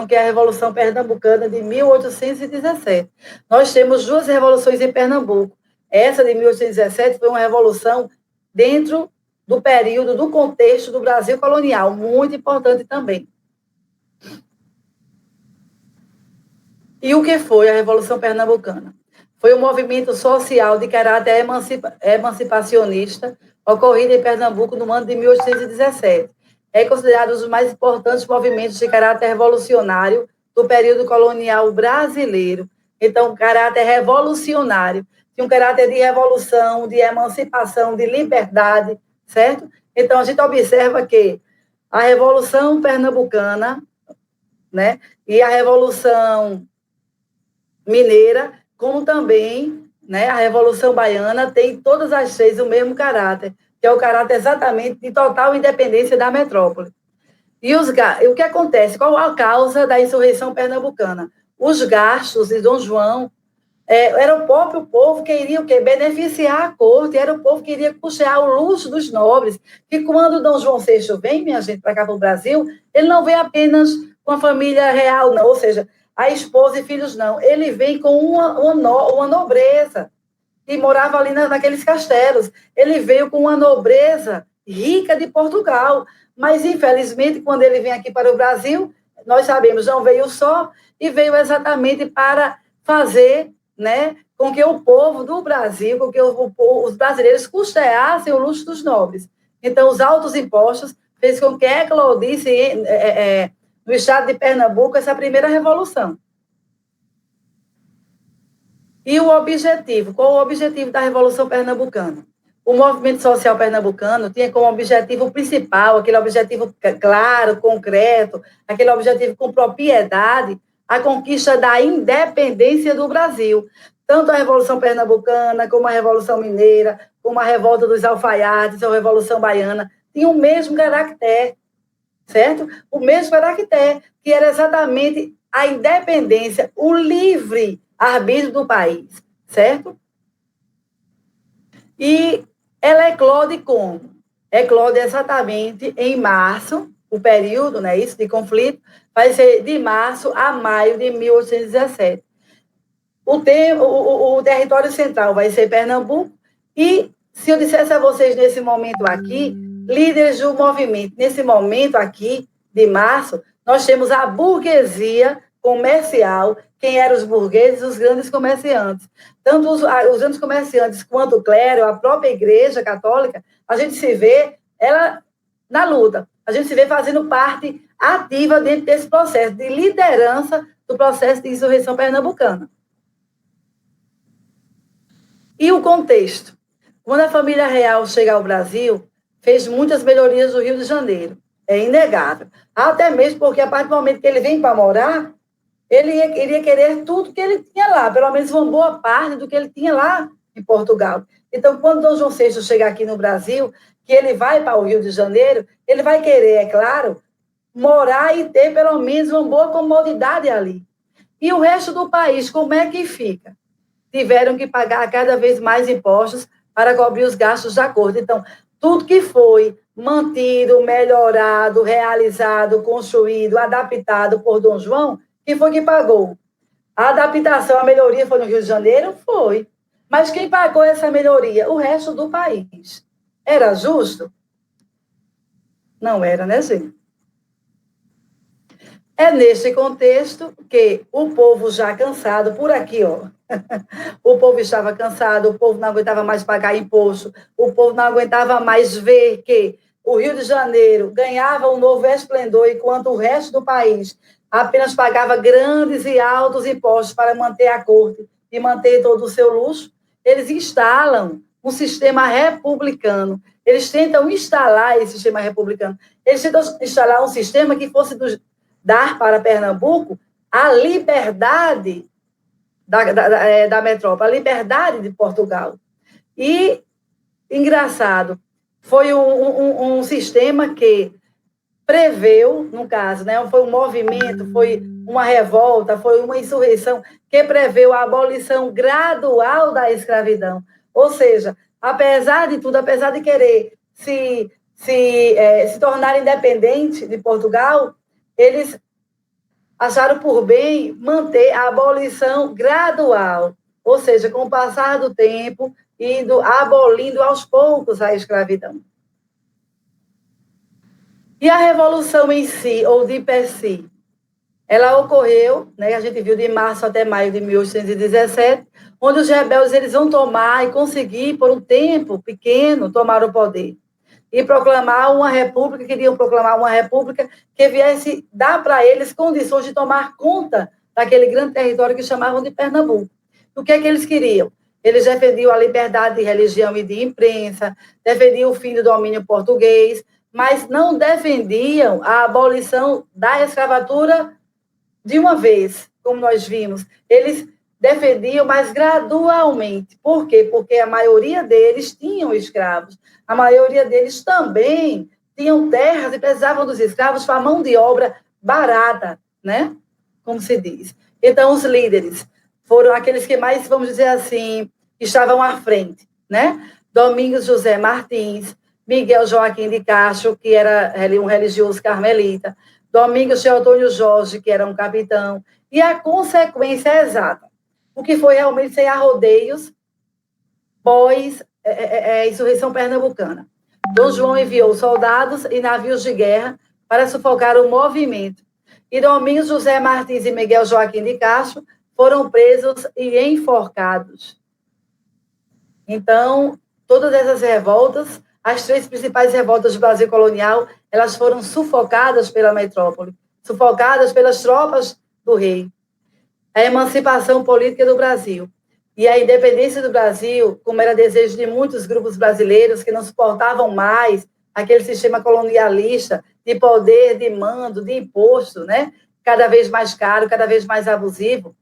que é a Revolução Pernambucana de 1817. Nós temos duas revoluções em Pernambuco. Essa de 1817 foi uma revolução dentro do período, do contexto do Brasil colonial, muito importante também. E o que foi a Revolução Pernambucana? Foi um movimento social de caráter emancipacionista ocorrido em Pernambuco no ano de 1817. É considerado um dos mais importantes movimentos de caráter revolucionário do período colonial brasileiro. Então, caráter revolucionário, tinha um caráter de revolução, de emancipação, de liberdade, certo? Então, a gente observa que a Revolução Pernambucana, né, e a Revolução Mineira, como também, né, a Revolução Baiana, tem todas as três o mesmo caráter, que é o caráter exatamente de total independência da metrópole. E o que acontece? Qual a causa da insurreição pernambucana? Os gastos de Dom João, era o próprio povo que iria o quê? Beneficiar a corte, era o povo que iria custear o luxo dos nobres, que quando Dom João VI vem, minha gente, para cá para o Brasil, ele não vem apenas com a família real, não, ou seja, a esposa e filhos, não. Ele vem com uma nobreza, que morava ali naqueles castelos. Ele veio com uma nobreza rica de Portugal, mas, infelizmente, quando ele vem aqui para o Brasil, nós sabemos, não veio só, e veio exatamente para fazer, né, com que o povo do Brasil, com que os brasileiros custeassem o luxo dos nobres. Então, os altos impostos fez com que eclodisse no estado de Pernambuco essa primeira revolução. E o objetivo? Qual o objetivo da Revolução Pernambucana? O movimento social pernambucano tinha como objetivo principal, aquele objetivo claro, concreto, aquele objetivo com propriedade, a conquista da independência do Brasil. Tanto a Revolução Pernambucana, como a Revolução Mineira, como a Revolta dos Alfaiates, ou a Revolução Baiana, tinham o mesmo caractere, certo? O mesmo caractere, que era exatamente a independência, o livre arbítrio do país, certo? E ela eclode como? Eclode exatamente em março, o período, né, isso, de conflito, vai ser de março a maio de 1817. O território central vai ser Pernambuco, e se eu dissesse a vocês nesse momento aqui, líderes do movimento, nesse momento aqui, de março, nós temos a burguesia comercial, quem eram os burgueses, os grandes comerciantes. Tanto os grandes comerciantes quanto o clero, a própria Igreja Católica, a gente se vê ela na luta, a gente se vê fazendo parte ativa dentro desse processo de liderança do processo de insurreição pernambucana. E o contexto? Quando a família real chega ao Brasil, fez muitas melhorias no Rio de Janeiro. É inegável. Até mesmo porque, a partir do momento que ele vem para morar, ele iria querer tudo que ele tinha lá, pelo menos uma boa parte do que ele tinha lá em Portugal. Então, quando Dom João VI chegar aqui no Brasil, que ele vai para o Rio de Janeiro, ele vai querer, é claro, morar e ter pelo menos uma boa comodidade ali. E o resto do país, como é que fica? Tiveram que pagar cada vez mais impostos para cobrir os gastos da corte. Então, tudo que foi mantido, melhorado, realizado, construído, adaptado por Dom João, quem foi que pagou? A adaptação, a melhoria foi no Rio de Janeiro? Foi. Mas quem pagou essa melhoria? O resto do país. Era justo? Não era, né, gente? É neste contexto que o povo já cansado, por aqui, ó, o povo estava cansado, o povo não aguentava mais pagar imposto, o povo não aguentava mais ver que o Rio de Janeiro ganhava um novo esplendor, enquanto o resto do país apenas pagava grandes e altos impostos para manter a corte e manter todo o seu luxo. Eles instalam um sistema republicano. Eles tentam instalar esse sistema republicano. Eles tentam instalar um sistema que fosse dar para Pernambuco a liberdade da metrópole, a liberdade de Portugal. E, engraçado, foi um sistema que preveu, no caso, né, foi um movimento, foi uma revolta, foi uma insurreição que preveu a abolição gradual da escravidão. Ou seja, apesar de tudo, apesar de querer se tornar independente de Portugal, eles acharam por bem manter a abolição gradual, ou seja, com o passar do tempo, indo abolindo aos poucos a escravidão. E a revolução em si, ou de per si, ela ocorreu, né, a gente viu de março até maio de 1817, onde os rebeldes eles vão tomar e conseguir, por um tempo pequeno, tomar o poder. E proclamar uma república, queriam proclamar uma república que viesse dar para eles condições de tomar conta daquele grande território que chamavam de Pernambuco. O que é que eles queriam? Eles defendiam a liberdade de religião e de imprensa, defendiam o fim do domínio português, mas não defendiam a abolição da escravatura de uma vez, como nós vimos. Eles defendiam, mas gradualmente. Por quê? Porque a maioria deles tinham escravos. A maioria deles também tinham terras e precisavam dos escravos para mão de obra barata, né? Como se diz. Então, os líderes foram aqueles que mais, vamos dizer assim, estavam à frente, né? Domingos José Martins, Miguel Joaquim de Castro, que era um religioso carmelita, Domingos de Antônio Jorge, que era um capitão, e a consequência exata, o que foi realmente sem arrodeios, pós insurreição pernambucana. Dom João enviou soldados e navios de guerra para sufocar o movimento. E Domingos José Martins e Miguel Joaquim de Castro foram presos e enforcados. Então, todas essas revoltas, as 3 principais revoltas do Brasil colonial, elas foram sufocadas pela metrópole, sufocadas pelas tropas do rei. A emancipação política do Brasil e a independência do Brasil, como era desejo de muitos grupos brasileiros que não suportavam mais aquele sistema colonialista de poder, de mando, de imposto, né? Cada vez mais caro, cada vez mais abusivo.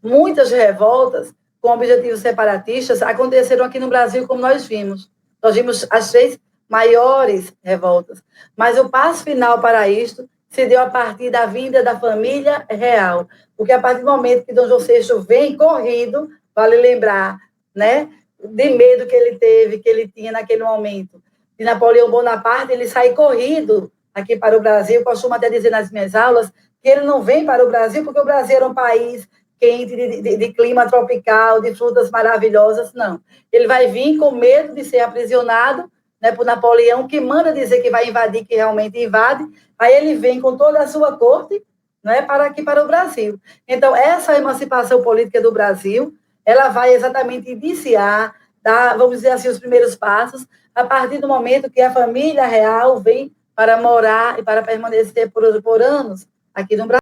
Muitas revoltas com objetivos separatistas aconteceram aqui no Brasil, como nós vimos. Nós vimos as 3 maiores revoltas. Mas o passo final para isto se deu a partir da vinda da família real. Porque a partir do momento que Dom João VI vem corrido, vale lembrar, né, de medo que ele teve, que ele tinha naquele momento, de Napoleão Bonaparte, ele sai corrido aqui para o Brasil. Eu costumo até dizer nas minhas aulas que ele não vem para o Brasil porque o Brasil era um país quente, de clima tropical, de frutas maravilhosas, não. Ele vai vir com medo de ser aprisionado, né, por Napoleão, que manda dizer que vai invadir, que realmente invade, aí ele vem com toda a sua corte, né, para aqui, para o Brasil. Então, essa emancipação política do Brasil, ela vai exatamente iniciar, vamos dizer assim, os primeiros passos, a partir do momento que a família real vem para morar e para permanecer por anos aqui no Brasil.